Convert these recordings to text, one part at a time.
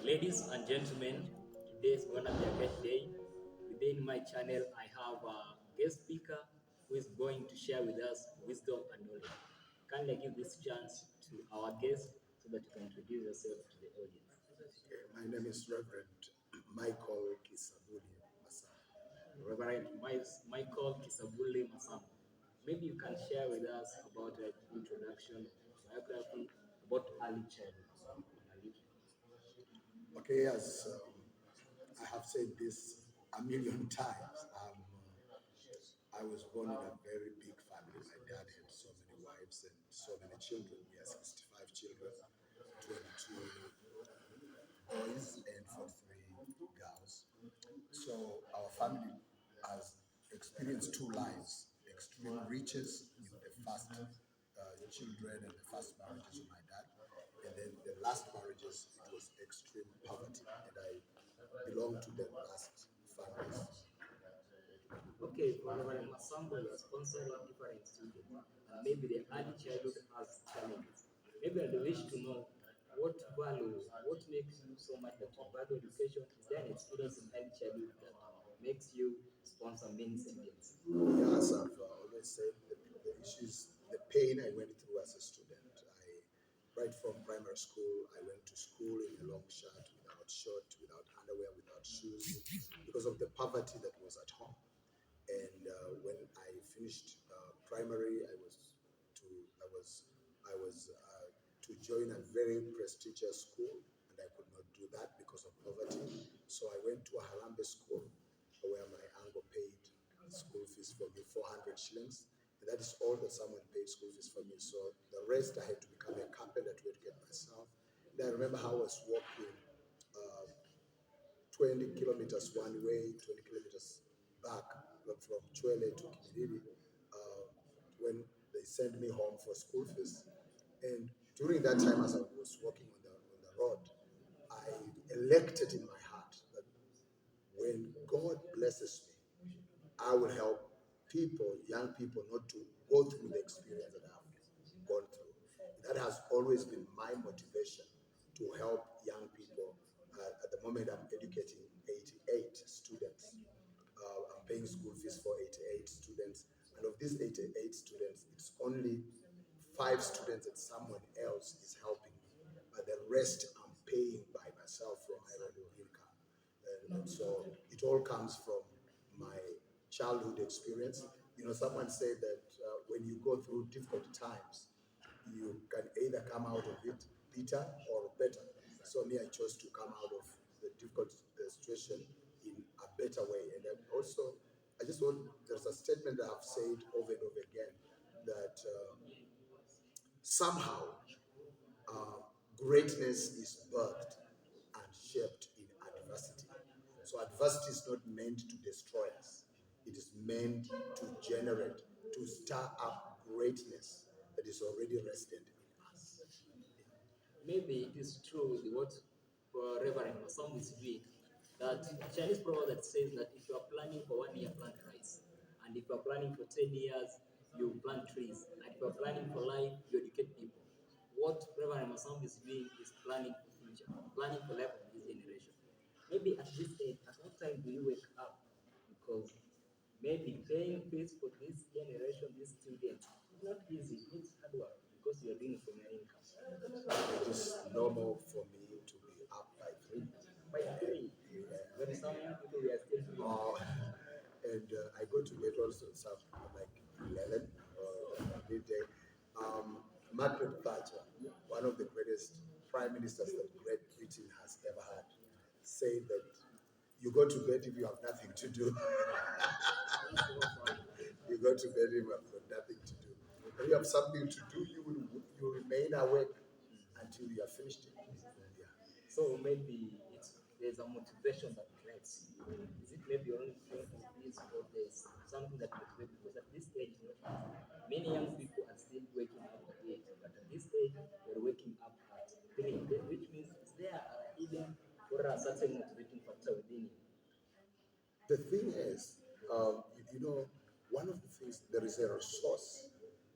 Ladies and gentlemen, today is gonna be a great day. Within my channel, I have a guest speaker who is going to share with us wisdom and knowledge. Kindly give this chance to our guest so that you can introduce yourself to the audience. My name is Reverend Michael Kisabuli Masam. Reverend Michael Kisabule Masam. Maybe you can share with us about an introduction, biography, about early childhood. Okay, as I have said this a million times, I was born in a very big family. My dad had so many wives and so many children. We had 65 children, 22 boys, and 43 girls. So our family has experienced two lives: extreme riches with the first children and the first marriages of my dad, and then the last marriages it was extreme poverty, and I belong to the last families. Okay, for Reverend Masambo, you are sponsoring different students, and maybe the early childhood has challenges. Maybe I wish to know what value, what makes you so much that you value education? Is there any experience in early childhood that makes you sponsor many students? Yeah, as I've always said, the issues, the pain I went through as a student. Right from primary school, I went to school in a long shirt, without underwear, without shoes, because of the poverty that was at home. And when I finished primary, to I was I was to join a very prestigious school, and I could not do that because of poverty. So I went to a Harambe school where my uncle paid school fees for me, 400 shillings, and that is all that someone paid school fees for me. So the rest I had to become a carpenter to educate myself. And I remember how I was walking. Uh, 20 kilometers one way, 20 kilometers back from Chwele to Kimiriri when they sent me home for school fees. And during that time, as I was walking on the road, I elected in my heart that when God blesses me, I will help people, young people, not to go through the experience that I've gone through. That has always been my motivation to help young people. At the moment, I'm educating 88 students. I'm paying school fees for 88 students. And of these 88 students, it's only 5 students that someone else is helping me. But the rest I'm paying by myself from my own income. And so it all comes from my childhood experience. You know, someone said that when you go through difficult times, you can either come out of it bitter or better. So me, I chose to come out of the difficult situation in a better way. And then also, there's a statement that I've said over and over again that somehow uh, greatness is birthed and shaped in adversity. So adversity is not meant to destroy us. It is meant to generate, to stir up greatness that is already resident in us. Maybe it is true what Reverend Masam is doing. That Chinese proverb that says that if you are planning for 1 year, plant rice, and if you are planning for 10 years, you plant trees, and if you are planning for life, you educate people. What Reverend Masam is doing is planning for future, planning for life of this generation. Maybe at this age, at what time do you wake up? Because maybe paying fees for this generation, these students, it's not easy. It needs hard work because you are doing it from your income. It is normal for me to be up by 3. By three, Yeah. there is some young people we are still doing. And I go to bed also some like 11 or midday. Margaret Thatcher, one of the greatest prime ministers that Great Britain has ever had, said that you go to bed if you have nothing to do. You go to bed if you have got nothing to do. When you have something to do, you remain awake until you have finished it. Yeah. So maybe there's a motivation that drives you. Is it maybe only thing of this or there's something that motivates because at this age not easy. Many young people are still waking up at 8, but at this age they're waking up at 3, which means is there a hidden or a certain motivating factor within you? The thing is, you know, one of the things, there is a resource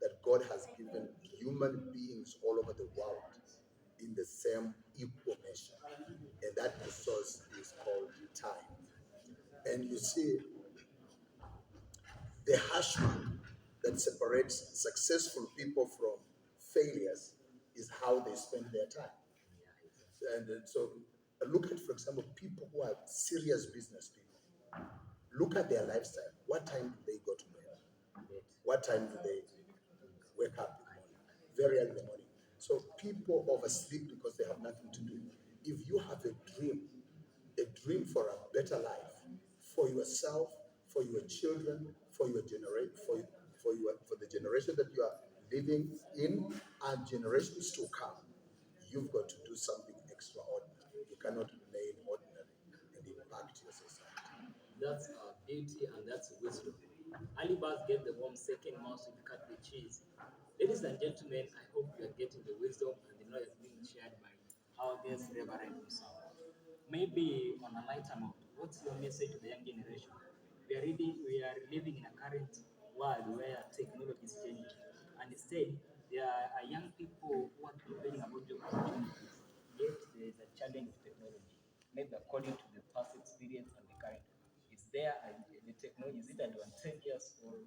that God has given human beings all over the world in the same equal measure. And And you see, the hash mark that separates successful people from failures is how they spend their time. And so look at, for example, people who are serious business people. Look at their lifestyle. What time do they go to bed? What time do they wake up in the morning? Very early in the morning. So people oversleep because they have nothing to do. If you have a dream for a better life, for yourself, for your children, for your for the generation that you are living in and generations to come, you've got to do something extraordinary. You cannot remain ordinary and impact your society. That's beauty and that's wisdom. Ali Baz gave the worm second mouse to cut the cheese. Ladies and gentlemen, I hope you are getting the wisdom and the knowledge being shared by our guest Reverend himself. Maybe on a lighter note, what's your message to the young generation? We are living in a current world where technology is changing, and instead there are young people who are complaining about job opportunities. Yet there is a challenge of technology. Maybe according to the past experience and the current, is there the technology? Is it advantageous or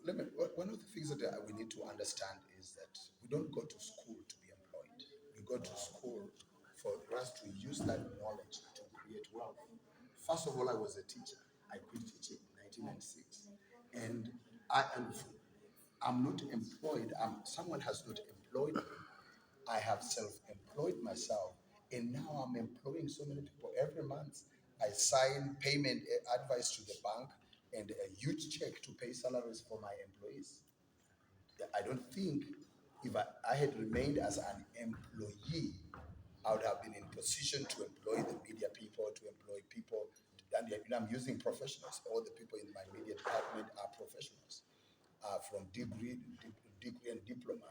One of the things that we need to understand is that we don't go to school to be employed. We go to school for us to use that knowledge to create wealth. First of all, I was a teacher. I quit teaching in 1996. And I'm not employed. Someone has not employed me. I have self-employed myself, and now I'm employing so many people. Every month, I sign payment advice to the bank and a huge check to pay salaries for my employees. I don't think if I had remained as an employee, I would have been in position to employ the media people, to employ people. And I'm using professionals. All the people in my media department are professionals, from degree and diploma.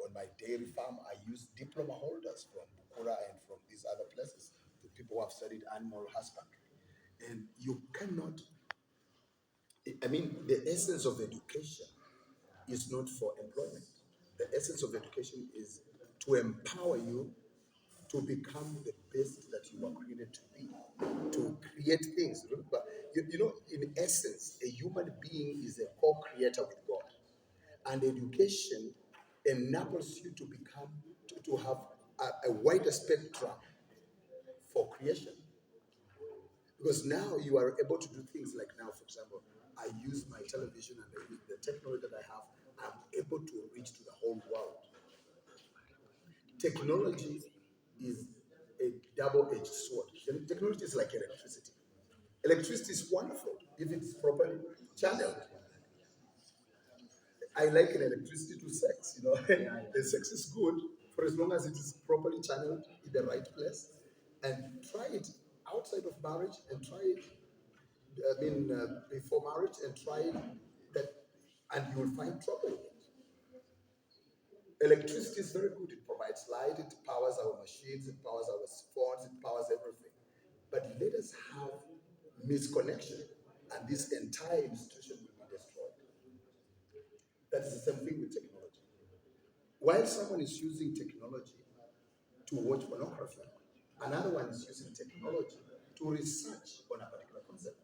On my dairy farm, I use diploma holders from Bukura and from these other places, the people who have studied animal husbandry. And you cannot, I mean, the essence of education is not for employment. The essence of education is to empower you to become the best that you were created to be, to create things. Remember, in essence, a human being is a co-creator with God. And education enables you to become, to have a wider spectrum for creation. Because now you are able to do things like now, for example, I use my television and I use the technology that I have, I'm able to reach to the whole world. Technology is a double-edged sword. Technology is like electricity. Electricity is wonderful if it's properly channeled. I liken electricity to sex. The sex is good for as long as it is properly channeled in the right place. And try it outside of marriage, and try it. Before marriage, and try it, that, and you will find trouble with it. Electricity is very good. It provides light. It powers our machines. It powers our phones. It powers everything. But let us have misconnection, and this entire institution will be destroyed. That is the same thing with technology. While someone is using technology to watch pornography, another one is using technology to research on a particular concept.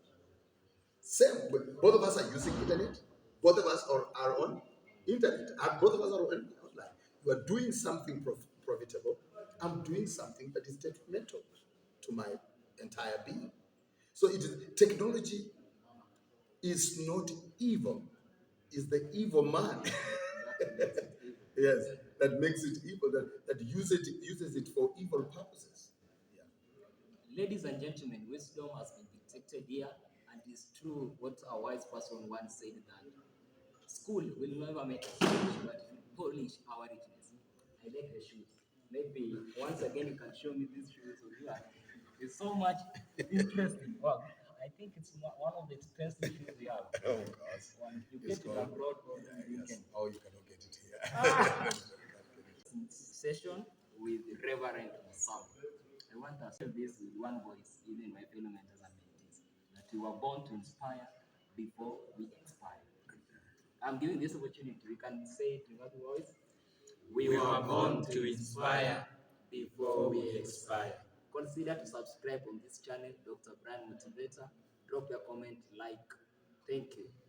Same, both of us are using internet. Both of us are on internet. Both of us are online. You are doing something profitable. I'm doing something that is detrimental to my entire being. So technology is not evil. It's the evil man. Yes, that makes it evil. That uses it for evil purposes. Ladies and gentlemen, wisdom has been detected here, and it's true what a wise person once said that school will never make us rich, but it will polish our richness. I like the shoes. Maybe once again you can show me these shoes. It's so much interesting. Well, I think it's one of the expensive shoes we have. Oh, gosh. You get it abroad or you Yes. can. Oh, you cannot get it here. Session with Reverend Sam. I want to say this with one voice, even my fellow mentors and mentees, that we were born to inspire before we expire. I'm giving this opportunity. We can say it in that voice. We were born to inspire before we expire. consider to subscribe on this channel, Dr. Brand Motivator. Drop your comment, like. Thank you.